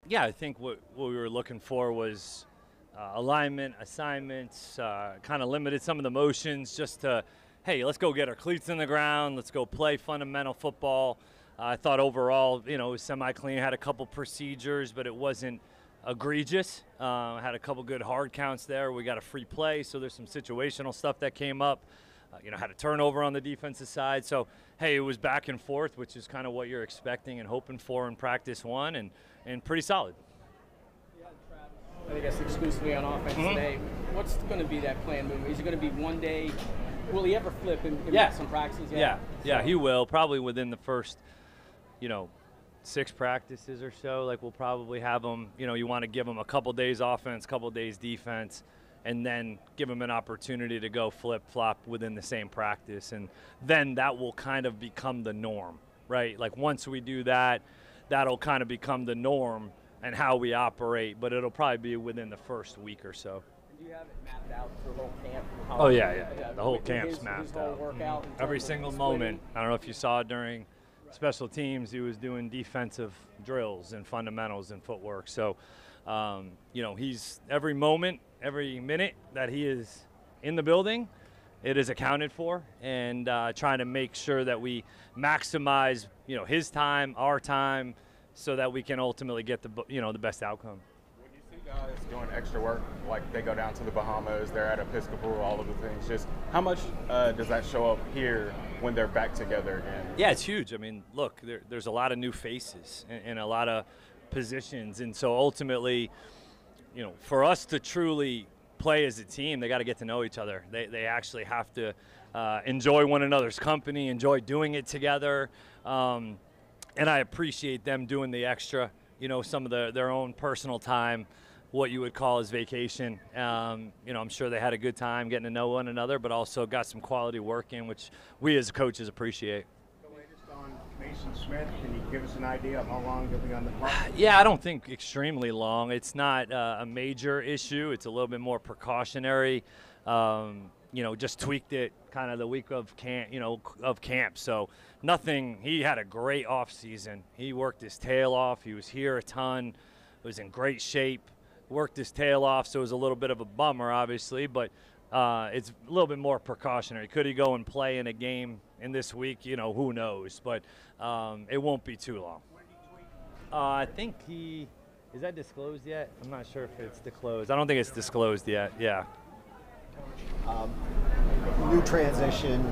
Yeah, I think what we were looking for was alignment, assignments, kind of limited some of the motions just to, hey, let's go get our cleats in the ground, let's go play fundamental football. I thought overall, it was semi-clean, had a couple procedures, but it wasn't egregious. Had a couple good hard counts there. We got a free play, so there's some situational stuff that came up. Had a turnover on the defensive side. So, hey, it was back and forth, which is kind of what you're expecting and hoping for in practice one, and pretty solid. I guess exclusively on offense today. What's going to be that plan move? Is it going to be one day? Will he ever flip and make some practices? Yeah, he will. Probably within the first, 6 practices or so. Like, we'll probably have him, you want to give him a couple days offense, couple days defense, and then give him an opportunity to go flip-flop within the same practice. And then that will kind of become the norm, right? Like, once we do that, that'll kind of become the norm and how we operate, but it'll probably be within the first week or so. Do you have it mapped out for the whole camp? Oh, yeah. The whole camp's mapped out. Workout Every single moment. I don't know if you saw during special teams, he was doing defensive drills and fundamentals and footwork. So, he's every moment, every minute that he is in the building, it is accounted for, and trying to make sure that we maximize, his time, our time, so that we can ultimately get the best outcome. When you see guys doing extra work, like they go down to the Bahamas, they're at Episcopal, all of the things, just how much does that show up here when they're back together again? Yeah, it's huge. I mean, look, there's a lot of new faces and a lot of positions, and so ultimately, for us to truly play as a team, they got to get to know each other. They actually have to enjoy one another's company, enjoy doing it together. And I appreciate them doing the extra, some of their own personal time, what you would call as vacation. I'm sure they had a good time getting to know one another, but also got some quality work in, which we as coaches appreciate. The latest on Mason Smith, can you give us an idea of how long he'll be on the clock? Yeah, I don't think extremely long. It's not a major issue. It's a little bit more precautionary. Just tweaked it kind of the week of camp. So nothing. He had a great off season. He worked his tail off. He was here a ton. Was in great shape. Worked his tail off. So it was a little bit of a bummer, obviously, but it's a little bit more precautionary. Could he go and play in a game in this week? Who knows? But it won't be too long. I think is that disclosed yet? I'm not sure if it's disclosed. I don't think it's disclosed yet. Yeah. New transition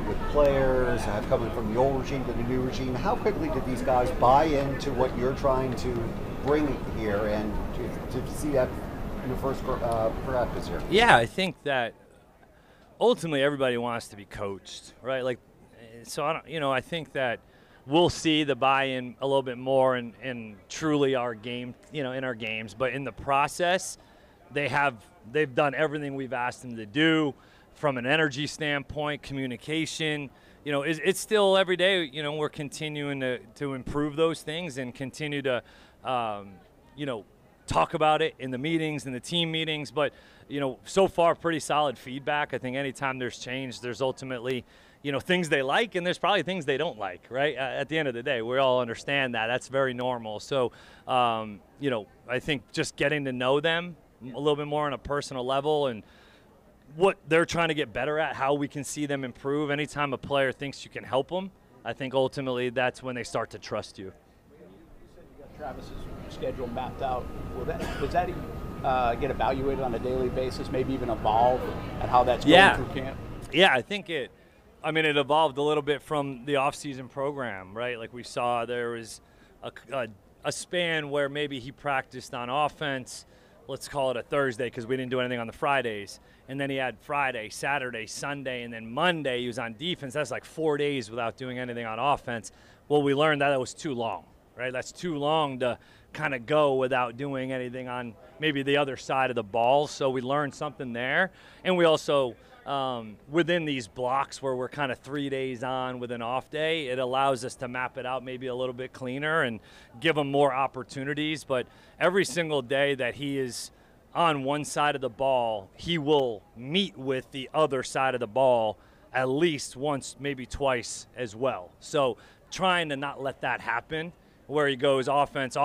with players coming from the old regime to the new regime. How quickly did these guys buy into what you're trying to bring here, and to see that in the first practice here? Yeah, I think that ultimately everybody wants to be coached, right? Like, so I think that we'll see the buy-in a little bit more in truly our game, in our games, but in the process, they've done everything we've asked them to do from an energy standpoint, communication. It's still every day, we're continuing to improve those things and continue to, talk about it in the meetings, in the team meetings. But, so far, pretty solid feedback. I think anytime there's change, there's ultimately, things they like, and there's probably things they don't like, right? At the end of the day, we all understand that. That's very normal. So, I think just getting to know them a little bit more on a personal level and what they're trying to get better at, how we can see them improve. Anytime a player thinks you can help them, I think ultimately that's when they start to trust you. You said you got Travis's schedule mapped out. Does that get evaluated on a daily basis, maybe even evolve at how that's going through camp? Yeah, I think it evolved a little bit from the off-season program, right? Like we saw there was a span where maybe he practiced on offense, let's call it a Thursday because we didn't do anything on the Fridays. And then he had Friday, Saturday, Sunday, and then Monday he was on defense. That's like 4 days without doing anything on offense. Well, we learned that was too long, right? That's too long to kind of go without doing anything on maybe the other side of the ball. So we learned something there. And we also, within these blocks where we're kind of 3 days on with an off day, it allows us to map it out maybe a little bit cleaner and give them more opportunities. But every single day that he is on one side of the ball, he will meet with the other side of the ball at least once, maybe twice as well. So trying to not let that happen where he goes offense,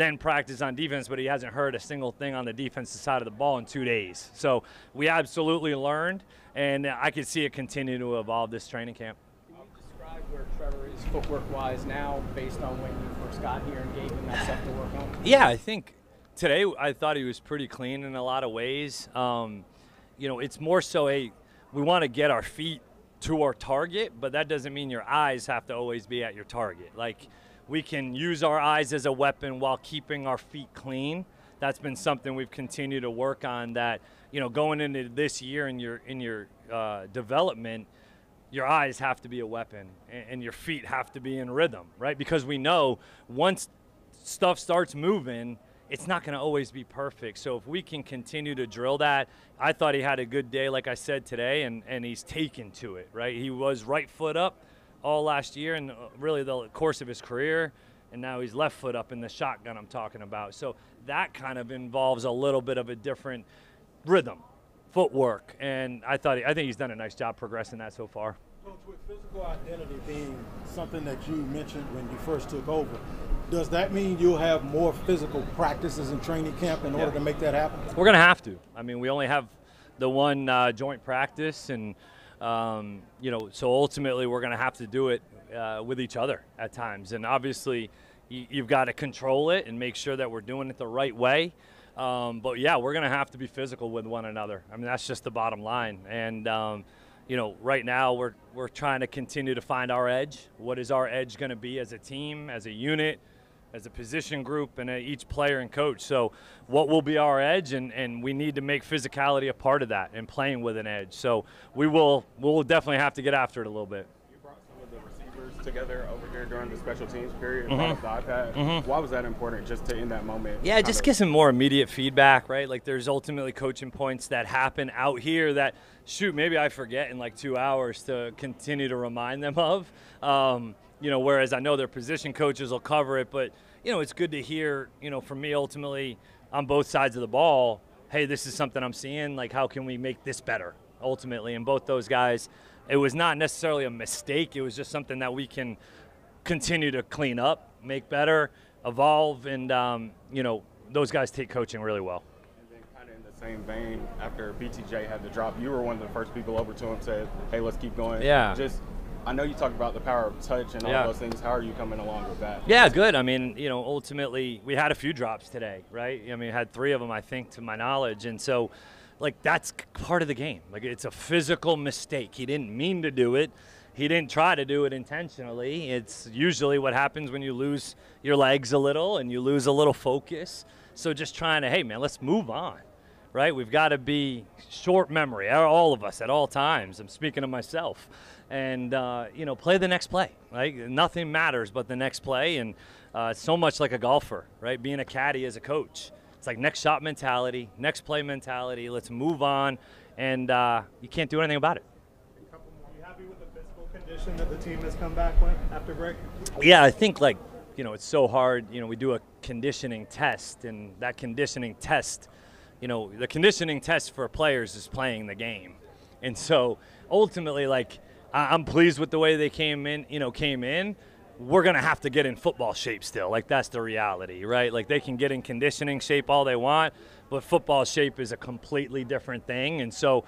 then practice on defense, but he hasn't heard a single thing on the defensive side of the ball in 2 days. So we absolutely learned, and I could see it continue to evolve this training camp. Can you describe where Trevor is footwork-wise now based on when you first got here and gave him that stuff to work on? Yeah, I think today I thought he was pretty clean in a lot of ways. You know, it's more so we want to get our feet to our target, but that doesn't mean your eyes have to always be at your target. Like, we can use our eyes as a weapon while keeping our feet clean. That's been something we've continued to work on, that, you know, going into this year in your development, your eyes have to be a weapon and your feet have to be in rhythm, right? Because we know once stuff starts moving, it's not going to always be perfect. So if we can continue to drill that, I thought he had a good day, like I said today, and he's taken to it, right? He was right foot up all last year and really the course of his career, and now he's left foot up in the shotgun I'm talking about. So that kind of involves a little bit of a different rhythm, footwork, and I think he's done a nice job progressing that so far. Coach, with physical identity being something that you mentioned when you first took over, does that mean you'll have more physical practices in training camp in order to make that happen? We're going to have to. I mean, we only have the one joint practice, and you know, so ultimately we're going to have to do it with each other at times. And obviously you've got to control it and make sure that we're doing it the right way. But yeah, we're going to have to be physical with one another. I mean, that's just the bottom line. And you know, right now we're trying to continue to find our edge. What is our edge going to be as a team, as a unit, as a position group, and each player and coach? So what will be our edge, and we need to make physicality a part of that and playing with an edge. So we'll definitely have to get after it a little bit. You brought some of the receivers together over here during the special teams period, brought up the iPad. Why was that important, just to in that moment? Yeah, it just gets some more immediate feedback, right? Like, there's ultimately coaching points that happen out here that, shoot, maybe I forget in like 2 hours to continue to remind them of. You know, whereas I know their position coaches will cover it, but, you know, it's good to hear, you know, from me ultimately on both sides of the ball, hey, this is something I'm seeing, like, how can we make this better ultimately? And both those guys, it was not necessarily a mistake, it was just something that we can continue to clean up, make better, evolve, and, you know, those guys take coaching really well. And then kind of in the same vein, after BTJ had the drop, you were one of the first people over to him, said, hey, let's keep going. Yeah. I know you talked about the power of touch and all those things. How are you coming along with that? Yeah, good. I mean, you know, ultimately we had a few drops today, right? I mean, we had 3 of them, I think, to my knowledge. And so, like, that's part of the game. Like, it's a physical mistake. He didn't mean to do it. He didn't try to do it intentionally. It's usually what happens when you lose your legs a little and you lose a little focus. So just trying to, hey, man, let's move on, right? We've got to be short memory, all of us at all times. I'm speaking of myself. And, you know, play the next play. Right? Nothing matters but the next play. And so much like a golfer, right? Being a caddy as a coach. It's like next shot mentality, next play mentality. Let's move on. And you can't do anything about it. Are you happy with the physical condition that the team has come back with after break? Yeah, I think, like, you know, it's so hard. You know, we do a conditioning test, and that conditioning test, you know, the conditioning test for players is playing the game. And so ultimately, like, I'm pleased with the way they came in. We're going to have to get in football shape still. Like, that's the reality, right? Like, they can get in conditioning shape all they want, but football shape is a completely different thing. And so,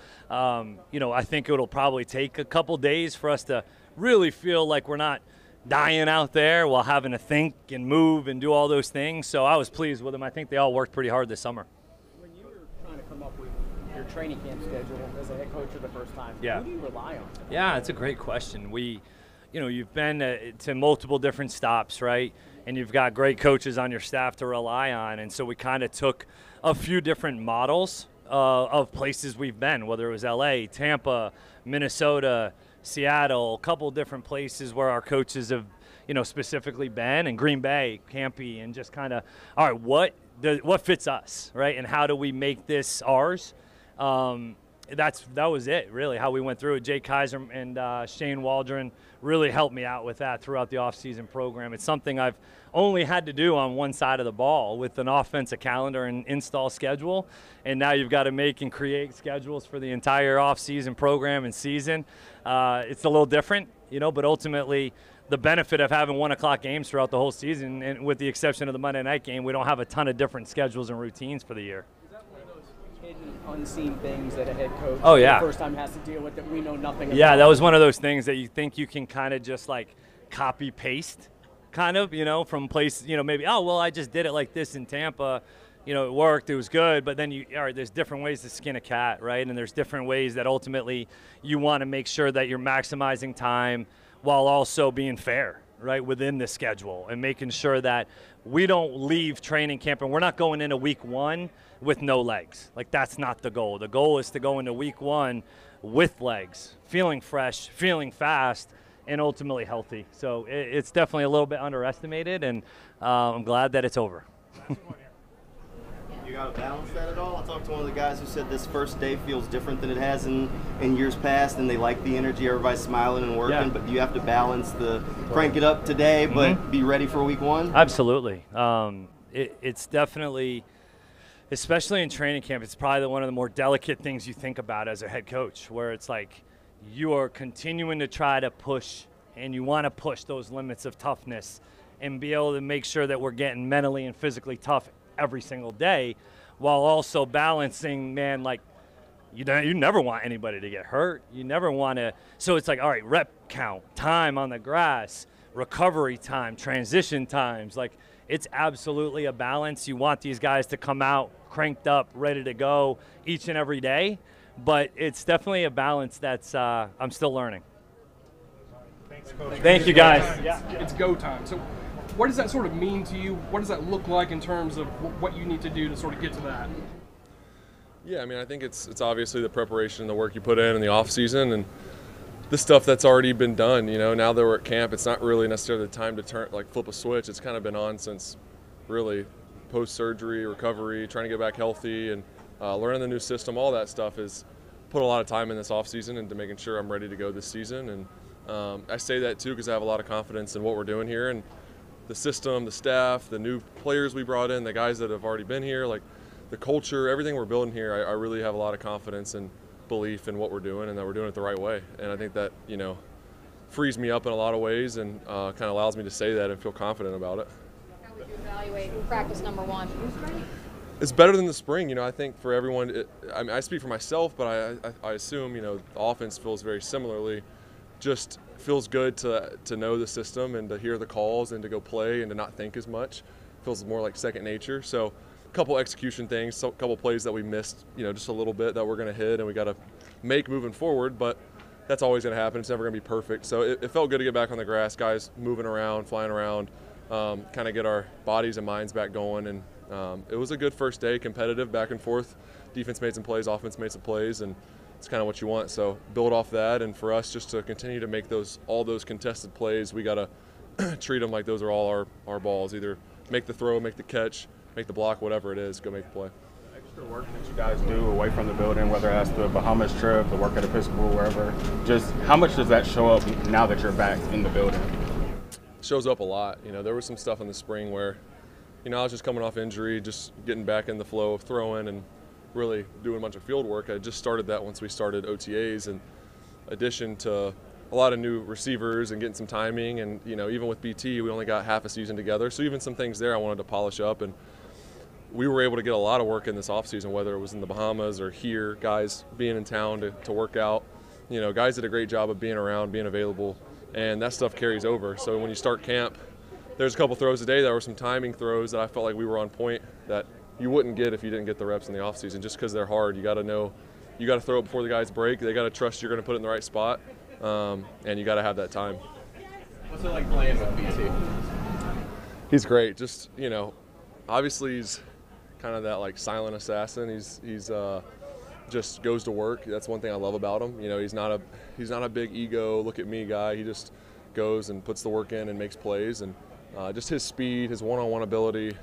you know, I think it'll probably take a couple days for us to really feel like we're not dying out there while having to think and move and do all those things. So I was pleased with them. I think they all worked pretty hard this summer. When you were trying to come up with your training camp schedule as a head coach for the first time, Yeah. who do you rely on? Yeah, it's a great question. You know, you've been to multiple different stops, right? And you've got great coaches on your staff to rely on. And so we kind of took a few different models of places we've been, whether it was LA, Tampa, Minnesota, Seattle, a couple different places where our coaches have, you know, specifically been, and Green Bay, Campy, and just kind of, all right, what fits us, right? And how do we make this ours? That was it, really, how we went through it. Jay Kaiser and Shane Waldron really helped me out with that throughout the offseason program. It's something I've only had to do on one side of the ball with an offensive calendar and install schedule, and now you've got to make and create schedules for the entire offseason program and season. It's a little different, you know, but ultimately the benefit of having 1 o'clock games throughout the whole season, and with the exception of the Monday night game, we don't have a ton of different schedules and routines for the year. Is that one of those hidden, unseen things that a head coach Oh, yeah. the first time has to deal with that we know nothing about? Yeah, that was one of those things that you think you can kind of just like copy paste, kind of, you know, from place, you know, maybe, oh, well, I just did it like this in Tampa. You know, it worked, it was good, but then all right, there's different ways to skin a cat, right? And there's different ways that ultimately you want to make sure that you're maximizing time while also being fair, right, within the schedule, and making sure that we don't leave training camp and we're not going into week 1 with no legs. Like, that's not the goal. The goal is to go into week 1 with legs, feeling fresh, feeling fast, and ultimately healthy. So it's definitely a little bit underestimated, and I'm glad that it's over. You got to balance that at all? I talked to one of the guys who said this first day feels different than it has in years past, and they like the energy, everybody's smiling and working, but you have to balance the crank it up today, but be ready for week 1? Absolutely. It's definitely, especially in training camp, it's probably one of the more delicate things you think about as a head coach, where it's like you are continuing to try to push, and you want to push those limits of toughness and be able to make sure that we're getting mentally and physically tough every single day, while also balancing, man, like you never want anybody to get hurt. You never want to. So it's like, all right, rep count, time on the grass, recovery time, transition times. Like, it's absolutely a balance. You want these guys to come out cranked up, ready to go each and every day, but it's definitely a balance that's I'm still learning. Thanks, Coach. Thank you, guys. It's go time. So what does that sort of mean to you? What does that look like in terms of what you need to do to sort of get to that? Yeah, I mean, I think it's obviously the preparation and the work you put in the off season and the stuff that's already been done. You know, now that we're at camp, it's not really necessarily the time to flip a switch. It's kind of been on since really post-surgery, recovery, trying to get back healthy, and learning the new system. All that stuff is put a lot of time in this off season into making sure I'm ready to go this season. And I say that too because I have a lot of confidence in what we're doing here and the system, the staff, the new players we brought in, the guys that have already been here, like the culture, everything we're building here. I really have a lot of confidence and belief in what we're doing and that we're doing it the right way. And I think that, you know, frees me up in a lot of ways and kind of allows me to say that and feel confident about it. How would you evaluate practice number 1? It's better than the spring. You know, I think for everyone, I mean, I speak for myself, but I assume, you know, the offense feels very similarly. Just feels good to know the system and to hear the calls and to go play and to not think as much. Feels more like second nature. So a couple execution things, a couple plays that we missed, you know, just a little bit that we're going to hit and we got to make moving forward, but that's always going to happen. It's never going to be perfect. So it felt good to get back on the grass, guys moving around, flying around, kind of get our bodies and minds back going. And it was a good first day, competitive, back and forth. Defense made some plays, offense made some plays, and it's kind of what you want. So build off that, and for us just to continue to make all those contested plays, we got to treat them like those are all our balls. Either make the throw, make the catch, make the block, whatever it is, go make the play. Extra work that you guys do away from the building, whether that's the Bahamas trip, the work at Episcopal, wherever, just how much does that show up now that you're back in the building? Shows up a lot. You know, there was some stuff in the spring where, you know, I was just coming off injury, just getting back in the flow of throwing and really doing a bunch of field work. I just started that once we started OTAs, in addition to a lot of new receivers and getting some timing. And, you know, even with BT, we only got half a season together. So even some things there I wanted to polish up. And we were able to get a lot of work in this offseason, whether it was in the Bahamas or here, guys being in town to work out. You know, guys did a great job of being around, being available, and that stuff carries over. So when you start camp, there's a couple throws a day. There were some timing throws that I felt like we were on point that you wouldn't get if you didn't get the reps in the offseason, just because they're hard. You got to know, you got to throw it before the guys break. They got to trust you're going to put it in the right spot, and you got to have that time. What's it like playing with BT? He's great. Just, you know, obviously he's kind of that like silent assassin. He's just goes to work. That's one thing I love about him. You know, he's not a big ego, look at me guy. He just goes and puts the work in and makes plays, and just his speed, his one-on-one ability,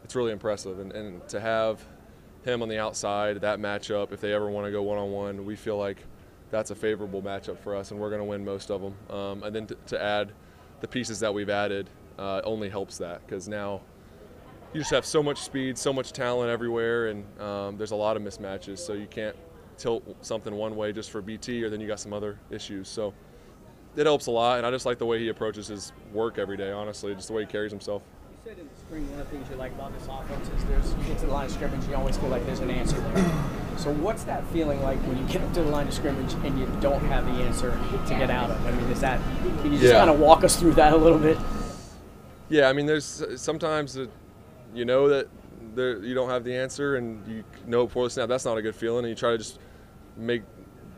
it's really impressive. And to have him on the outside, that matchup, if they ever want to go one-on-one, we feel like that's a favorable matchup for us, and we're going to win most of them. And then to add the pieces that we've added only helps that, because now you just have so much speed, so much talent everywhere, and there's a lot of mismatches, so you can't tilt something one way just for BT, or then you got some other issues. So it helps a lot, and I just like the way he approaches his work every day, honestly, just the way he carries himself. You said in the spring one of the things you like about this offense is you get to the line of scrimmage, you always feel like there's an answer there. So what's that feeling like when you get up to the line of scrimmage and you don't have the answer to get out of? I mean, can you just kind of walk us through that a little bit? Yeah, I mean, there's sometimes that you know that you don't have the answer, and you know before the snap that's not a good feeling, and you try to just make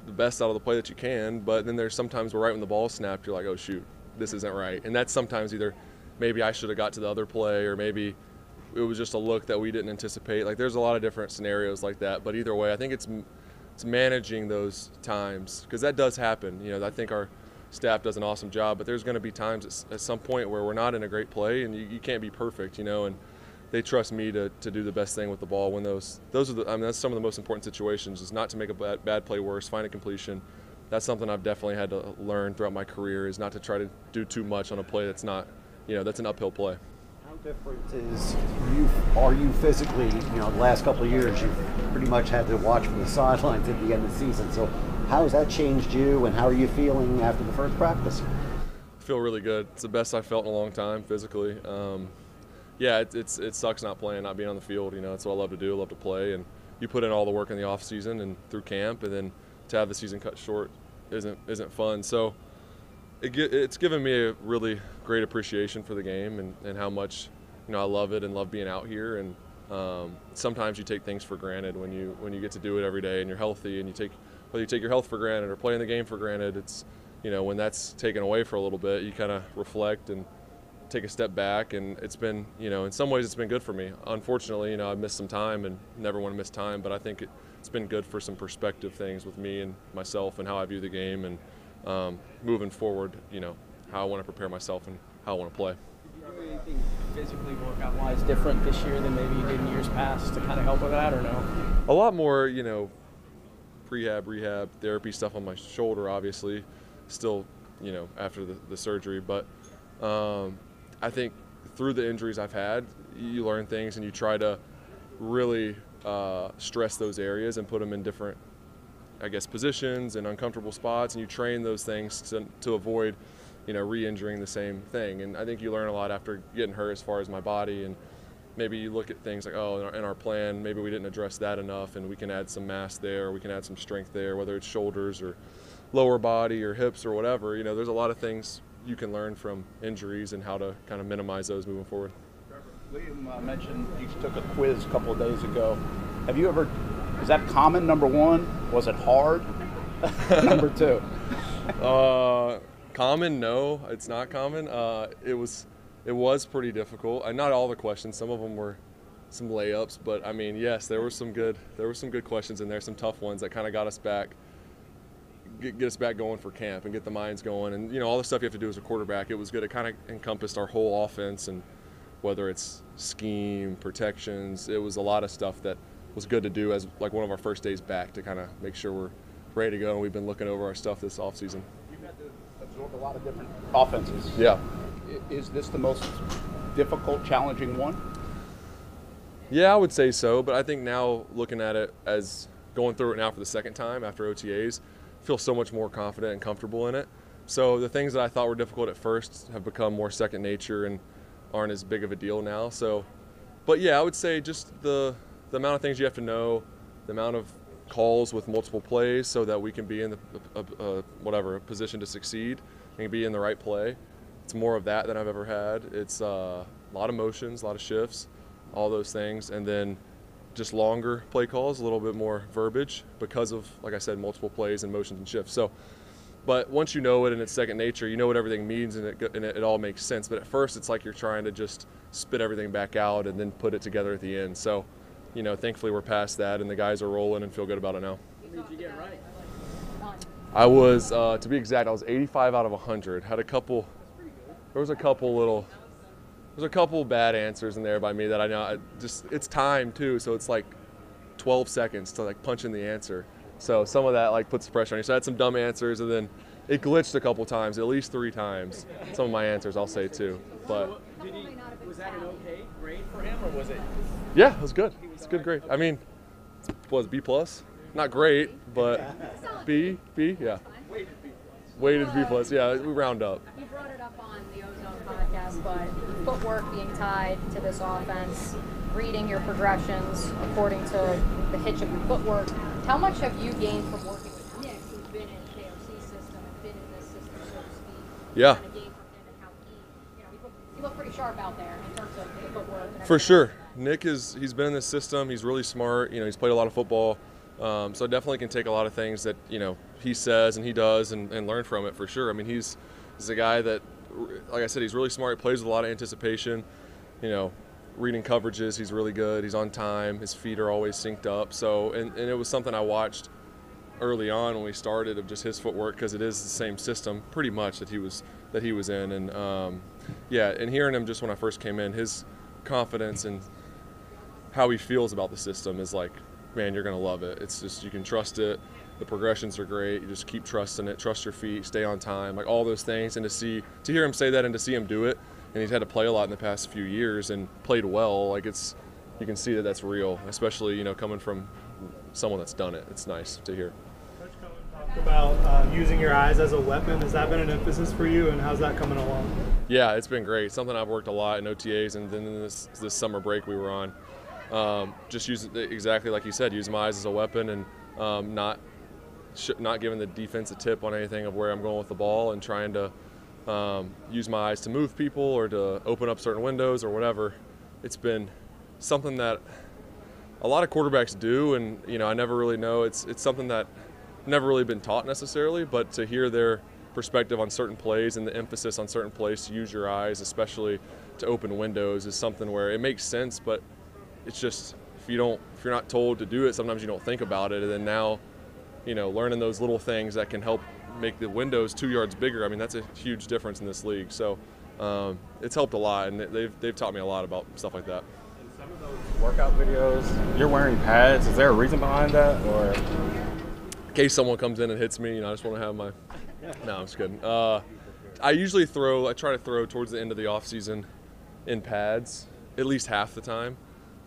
the best out of the play that you can. But then there's sometimes where right when the ball is snapped, you're like, oh shoot, this isn't right. And that's sometimes either maybe I should have got to the other play, or maybe it was just a look that we didn't anticipate. Like, there's a lot of different scenarios like that. But either way, I think it's managing those times, because that does happen. You know, I think our staff does an awesome job, but there's going to be times at some point where we're not in a great play, and you can't be perfect, you know, and they trust me to do the best thing with the ball when those are the, I mean, that's some of the most important situations, is not to make a bad play worse, find a completion. That's something I've definitely had to learn throughout my career, is not to try to do too much on a play that's not, you know, that's an uphill play. How different are you physically, you know, the last couple of years you've pretty much had to watch from the sidelines at the end of the season, so how has that changed you, and how are you feeling after the first practice? I feel really good. It's the best I've felt in a long time physically. Yeah, it sucks not playing, not being on the field. You know, that's what I love to do. I love to play, and you put in all the work in the off season and through camp, and then to have the season cut short isn't fun. So it's given me a really great appreciation for the game and how much, you know, I love it and love being out here. And sometimes you take things for granted when you get to do it every day and you're healthy, and whether you take your health for granted or playing the game for granted. It's, you know, when that's taken away for a little bit, you kind of reflect and take a step back, and it's been, you know, in some ways it's been good for me. Unfortunately, you know, I've missed some time and never want to miss time, but I think it's been good for some perspective things with me and myself and how I view the game, and moving forward, you know, how I want to prepare myself and how I want to play. Did you do anything physically, workout-wise, different this year than maybe you did in years past to kind of help with that, or no? A lot more, you know, rehab, therapy stuff on my shoulder, obviously, still, you know, after the surgery, but I think through the injuries I've had, you learn things and you try to really stress those areas and put them in different, I guess, positions and uncomfortable spots, and you train those things to avoid, you know, re-injuring the same thing. And I think you learn a lot after getting hurt as far as my body, and maybe you look at things like, oh, in our plan, maybe we didn't address that enough, and we can add some mass there, or we can add some strength there, whether it's shoulders or lower body or hips or whatever. You know, there's a lot of things you can learn from injuries and how to kind of minimize those moving forward. Liam mentioned you took a quiz a couple of days ago. Have you ever, is that common, number one? Was it hard? Number two? Common, no, it's not common. It was pretty difficult. Not all the questions, some of them were some layups, but I mean, yes, there were some good questions in there, some tough ones that kind of got us back. Get us back going for camp and get the minds going, and you know, all the stuff you have to do as a quarterback. It was good. It kind of encompassed our whole offense, and whether it's scheme, protections, it was a lot of stuff that was good to do as like one of our first days back to kind of make sure we're ready to go. And we've been looking over our stuff this off season. You've had to absorb a lot of different offenses. Yeah. Is this the most difficult, challenging one? Yeah, I would say so. But I think now, looking at it as going through it now for the second time after OTAs, feel so much more confident and comfortable in it. So the things that I thought were difficult at first have become more second nature and aren't as big of a deal now. So, but yeah, I would say just the amount of things you have to know, the amount of calls with multiple plays so that we can be in the position to succeed and be in the right play. It's more of that than I've ever had. It's a lot of motions, a lot of shifts, all those things, and then just longer play calls, a little bit more verbiage because of, like I said, multiple plays and motions and shifts. So, but once you know it and it's second nature, you know what everything means, and it all makes sense. But at first, it's like you're trying to just spit everything back out and then put it together at the end. So, you know, thankfully we're past that, and the guys are rolling and feel good about it now. What did you get right? I was, to be exact, I was 85 out of 100. Had a couple. There was a couple bad answers in there by me that I know. It's time too, so it's like 12 seconds to like punch in the answer. So some of that like puts the pressure on you. So I had some dumb answers, and then it glitched a couple times, at least 3 times. Some of my answers, I'll say too. But was that an okay grade for him, or was it? Yeah, it was good. It's a good grade. I mean, was B+? Not great, but B, yeah. weighted B+. Yeah, we round up. You brought it up on the Ozone podcast, but footwork being tied to this offense, reading your progressions according to the hitch of your footwork. How much have you gained from working with Nick, who's been in KOC system and been in this system, so to speak? Yeah. Kind of gained from him and how he looked pretty sharp out there in terms of the footwork. And For sure. Nick he's been in this system. He's really smart. He's played a lot of football. So I definitely can take a lot of things that, he says and he does and learn from it for sure. I mean, he's a guy that, like I said, he's really smart. He plays with a lot of anticipation. Reading coverages, he's really good. He's on time. His feet are always synced up. So, and it was something I watched early on when we started of just his footwork, because it is the same system pretty much that he was in. And and hearing him just when I first came in, his confidence and how he feels about the system is like, man, you're going to love it. It's just, you can trust it. The progressions are great. You just keep trusting it, trust your feet, stay on time, like all those things. And to hear him say that and to see him do it, and he's had to play a lot in the past few years and played well, like you can see that that's real, especially, coming from someone that's done it. It's nice to hear. Coach Cohen talked about using your eyes as a weapon. Has that been an emphasis for you, and how's that coming along? Yeah, it's been great. Something I've worked a lot in OTAs, and then in this summer break we were on. Just use it exactly like you said, use my eyes as a weapon, and not giving the defense a tip on anything of where I'm going with the ball, and trying to use my eyes to move people or to open up certain windows or whatever. It's been something that a lot of quarterbacks do, and I never really know. It's something that never really been taught necessarily, but to hear their perspective on certain plays and the emphasis on certain plays to use your eyes, especially to open windows, is something where it makes sense, but it's just if you're not told to do it, sometimes you don't think about it. And then now, learning those little things that can help make the windows 2 yards bigger. I mean, that's a huge difference in this league. So it's helped a lot, and they've taught me a lot about stuff like that. In some of those workout videos, you're wearing pads. Is there a reason behind that, or? In case someone comes in and hits me, I just want to have my. No, I'm just kidding. I try to throw towards the end of the off season in pads, at least half the time,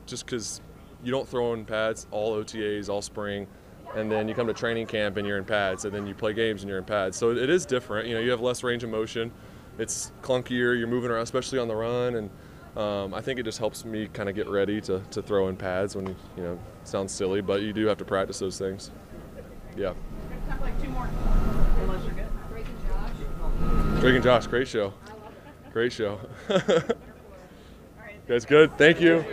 just because you don't throw in pads all OTAs, all spring. And then you come to training camp and you're in pads, and then you play games and you're in pads. So it is different. You have less range of motion. It's clunkier. You're moving around, especially on the run. And I think it just helps me kind of get ready to throw in pads when, it sounds silly, but you do have to practice those things. Yeah. Got like 2 more. Unless you're good. Drake and Josh. Drake and Josh, great show. Great show. That's good. Thank you.